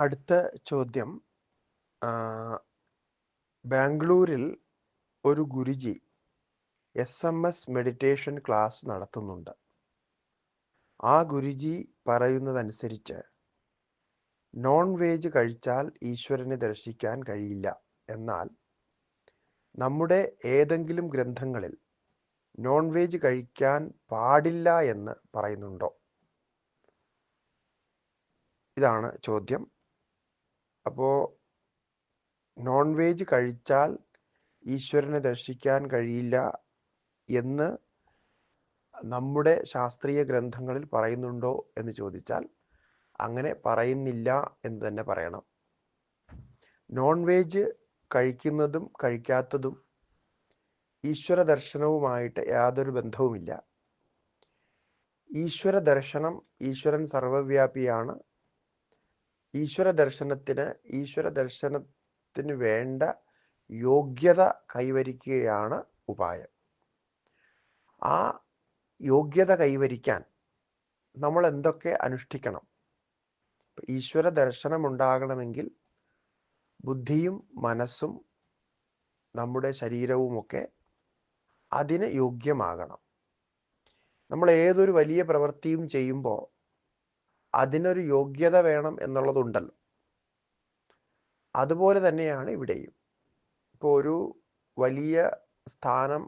അടുത്ത ചോദ്യം, ബാംഗ്ലൂരിൽ ഒരു ഗുരുജി SMS മെഡിറ്റേഷൻ ക്ലാസ് നടത്തുന്നുണ്ട്. ആ ഗുരുജി പറയുന്നതനുസരിച്ച് നോൺ വെജ് കഴിച്ചാൽ ഈശ്വരനെ ദർശിക്കാൻ കഴിയില്ല. എന്നാൽ നമ്മുടെ ഏതെങ്കിലും ഗ്രന്ഥങ്ങളിൽ നോൺ വെജ് കഴിക്കാൻ പാടില്ല എന്ന് പറയുന്നുണ്ടോ? ഇതാണ് ചോദ്യം. അപ്പോൾ നോൺ വെജ് കഴിച്ചാൽ ഈശ്വരനെ ദർശിക്കാൻ കഴിയില്ല എന്ന് നമ്മുടെ ശാസ്ത്രീയ ഗ്രന്ഥങ്ങളിൽ പറയുന്നുണ്ടോ എന്ന് ചോദിച്ചാൽ അങ്ങനെ പറയുന്നില്ല എന്ന് തന്നെ പറയണം. നോൺ വെജ് കഴിക്കുന്നതും കഴിക്കാത്തതും ഈശ്വര ദർശനവുമായിട്ട് യാതൊരു ബന്ധവുമില്ല. ഈശ്വര ദർശനം, ഈശ്വരൻ സർവവ്യാപിയാണ്. ഈശ്വര ദർശനത്തിന് വേണ്ട യോഗ്യത കൈവരിക്കുകയാണ് ഉപായം. ആ യോഗ്യത കൈവരിക്കാൻ നമ്മൾ എന്തൊക്കെ അനുഷ്ഠിക്കണം? ഈശ്വര ദർശനം ഉണ്ടാകണമെങ്കിൽ ബുദ്ധിയും മനസ്സും നമ്മുടെ ശരീരവുമൊക്കെ അതിന് യോഗ്യമാകണം. നമ്മൾ ഏതൊരു വലിയ പ്രവൃത്തിയും ചെയ്യുമ്പോൾ അതിനൊരു യോഗ്യത വേണം എന്നുള്ളതുണ്ടല്ലോ. അതുപോലെ തന്നെയാണ് ഇവിടെയും. ഇപ്പോൾ ഒരു വലിയ സ്ഥാനം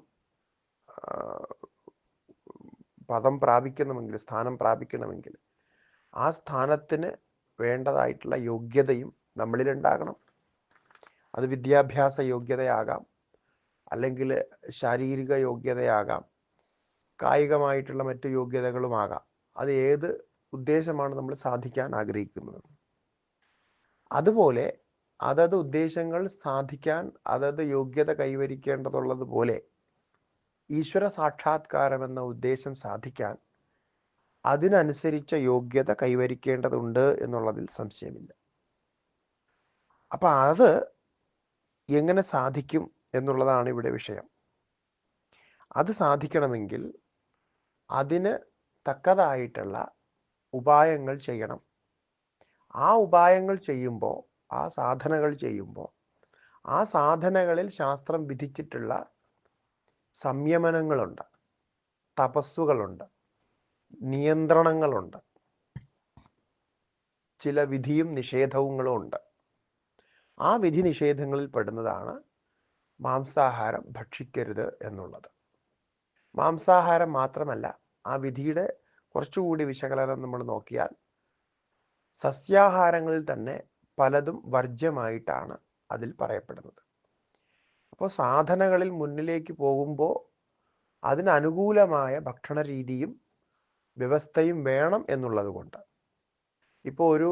സ്ഥാനം പ്രാപിക്കണമെങ്കിൽ ആ സ്ഥാനത്തിന് വേണ്ടതായിട്ടുള്ള യോഗ്യതയും നമ്മളിലുണ്ടാകണം. അത് വിദ്യാഭ്യാസ യോഗ്യതയാകാം, അല്ലെങ്കിൽ ശാരീരിക യോഗ്യതയാകാം, കായികമായിട്ടുള്ള മറ്റു യോഗ്യതകളുമാകാം. അത് ഏത് ഉദ്ദേശമാണ് നമ്മൾ സാധിക്കാൻ ആഗ്രഹിക്കുന്നത്. അതുപോലെ അതത് ഉദ്ദേശങ്ങൾ സാധിക്കാൻ അതത് യോഗ്യത കൈവരിക്കേണ്ടതുള്ളതുപോലെ ഈശ്വര സാക്ഷാത്കാരം എന്ന ഉദ്ദേശം സാധിക്കാൻ അതിനനുസരിച്ച യോഗ്യത കൈവരിക്കേണ്ടതുണ്ട് എന്നുള്ളതിൽ സംശയമില്ല. അപ്പം അത് എങ്ങനെ സാധിക്കും എന്നുള്ളതാണ് ഇവിടെ വിഷയം. അത് സാധിക്കണമെങ്കിൽ അതിന് തക്കതായിട്ടുള്ള ഉപായങ്ങൾ ചെയ്യണം. ആ ഉപായങ്ങൾ ചെയ്യുമ്പോൾ, ആ സാധനകൾ ചെയ്യുമ്പോൾ, ആ സാധനകളിൽ ശാസ്ത്രം വിധിച്ചിട്ടുള്ള സംയമനങ്ങളുണ്ട്, തപസ്സുകളുണ്ട്, നിയന്ത്രണങ്ങളുണ്ട്, ചില വിധിയും നിഷേധങ്ങളും ഉണ്ട്. ആ വിധി നിഷേധങ്ങളിൽ പെടുന്നതാണ് മാംസാഹാരം ഭക്ഷിക്കരുത് എന്നുള്ളത്. മാംസാഹാരം മാത്രമല്ല, ആ വിധിയുടെ കുറച്ചുകൂടി വിശകലനം നമ്മൾ നോക്കിയാൽ സസ്യാഹാരങ്ങളിൽ തന്നെ പലതും വർജ്യമായിട്ടാണ് അതിൽ പറയപ്പെടുന്നത്. അപ്പോൾ സാധനകളിൽ മുന്നിലേക്ക് പോകുമ്പോൾ അതിനനുകൂലമായ ഭക്ഷണ രീതിയും വ്യവസ്ഥയും വേണം എന്നുള്ളത് കൊണ്ട്, ഇപ്പോൾ ഒരു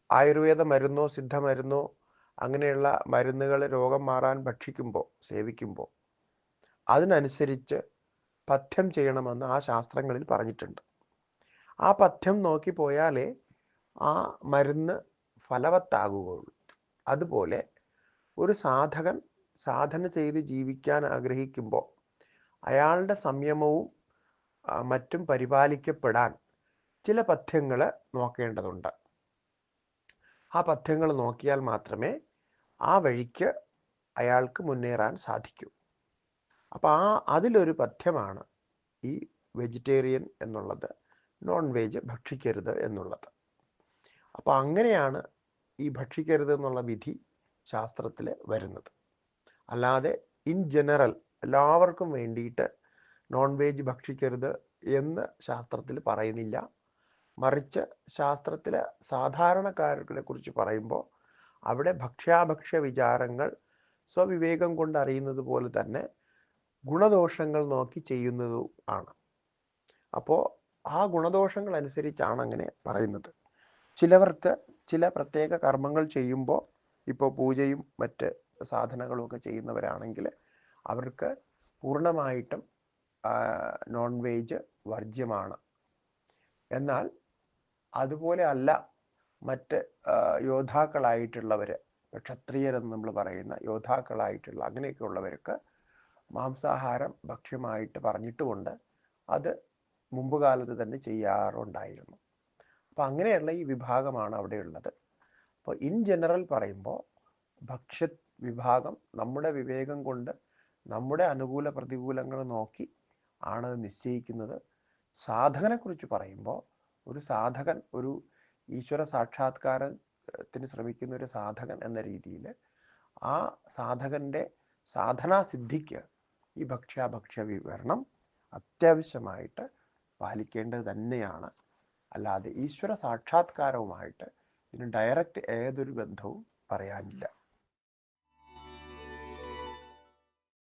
ആയുർവേദ മരുന്നോ സിദ്ധമരുന്നോ അങ്ങനെയുള്ള മരുന്നുകൾ രോഗം മാറാൻ സേവിക്കുമ്പോൾ അതിനനുസരിച്ച് പഥ്യം ചെയ്യണമെന്ന് ആ ശാസ്ത്രങ്ങളിൽ പറഞ്ഞിട്ടുണ്ട്. ആ പഥ്യം നോക്കി പോയാലേ ആ മരുന്ന് ഫലവത്താകുകയുള്ളൂ. അതുപോലെ ഒരു സാധകൻ സാധന ചെയ്ത് ജീവിക്കാൻ ആഗ്രഹിക്കുമ്പോൾ അയാളുടെ സംയമവും മറ്റും പരിപാലിക്കപ്പെടാൻ ചില പഥ്യങ്ങൾ നോക്കേണ്ടതുണ്ട്. ആ പഥ്യങ്ങൾ നോക്കിയാൽ മാത്രമേ ആ വഴിക്ക് അയാൾക്ക് മുന്നേറാൻ സാധിക്കൂ. അപ്പം അതിലൊരു പഥ്യമാണ് ഈ വെജിറ്റേറിയൻ എന്നുള്ളത്, നോൺ വെജ് ഭക്ഷിക്കരുത് എന്നുള്ളത്. അപ്പം അങ്ങനെയാണ് ഈ ഭക്ഷിക്കരുത് എന്നുള്ള വിധി ശാസ്ത്രത്തിൽ വരുന്നത്. അല്ലാതെ ഇൻ ജനറൽ എല്ലാവർക്കും വേണ്ടിയിട്ട് നോൺ വെജ് ഭക്ഷിക്കരുത് എന്ന് ശാസ്ത്രത്തിൽ പറയുന്നില്ല. മറിച്ച് ശാസ്ത്രത്തിൽ സാധാരണക്കാരെ കുറിച്ച് പറയുമ്പോൾ അവിടെ ഭക്ഷ്യാഭക്ഷ്യ വിചാരങ്ങൾ സ്വവിവേകം കൊണ്ട് അറിയുന്നത് പോലെ തന്നെ ഗുണദോഷങ്ങൾ നോക്കി ചെയ്യുന്നതും ആണ്. അപ്പോൾ ആ ഗുണദോഷങ്ങൾ അനുസരിച്ചാണ് അങ്ങനെ പറയുന്നത്. ചിലവർക്ക് ചില പ്രത്യേക കർമ്മങ്ങൾ ചെയ്യുമ്പോൾ, ഇപ്പോൾ പൂജയും മറ്റ് സാധനങ്ങളും ഒക്കെ ചെയ്യുന്നവരാണെങ്കിൽ അവർക്ക് പൂർണ്ണമായിട്ടും നോൺ വെജ് വർജ്യമാണ്. എന്നാൽ അതുപോലെ അല്ല മറ്റ് യോദ്ധാക്കളായിട്ടുള്ളവർ, ക്ഷത്രിയരെന്ന് നമ്മൾ പറയുന്ന യോദ്ധാക്കളായിട്ടുള്ള അങ്ങനെയൊക്കെ ഉള്ളവർക്ക് മാംസാഹാരം ഭക്ഷ്യമായിട്ട് പറഞ്ഞിട്ടുമുണ്ട്. അത് മുമ്പ് കാലത്ത് തന്നെ ചെയ്യാറുണ്ടായിരുന്നു. അപ്പം അങ്ങനെയുള്ള ഈ വിഭാഗമാണ് അവിടെ ഉള്ളത്. അപ്പോൾ ഇൻ ജനറൽ പറയുമ്പോൾ ഭക്ഷ്യ വിഭാഗം നമ്മുടെ വിവേകം കൊണ്ട് നമ്മുടെ അനുകൂല പ്രതികൂലങ്ങൾ നോക്കി ആണ് നിശ്ചയിക്കുന്നത്. സാധകനെക്കുറിച്ച് പറയുമ്പോൾ ഒരു സാധകൻ, ഒരു ഈശ്വര സാക്ഷാത്കാരത്തിന് ശ്രമിക്കുന്ന ഒരു സാധകൻ എന്ന രീതിയിൽ ആ സാധകൻ്റെ സാധനാസിദ്ധിക്ക് ഈ ഭക്ഷ്യാഭക്ഷ്യ വിവരണം അത്യാവശ്യമായിട്ട് പാലിക്കേണ്ടത് തന്നെയാണ്. അല്ലാതെ ഈശ്വര സാക്ഷാത്കാരവുമായിട്ട് ഇതിന് ഡയറക്റ്റ് ഏതൊരു ബന്ധവും പറയാനില്ല.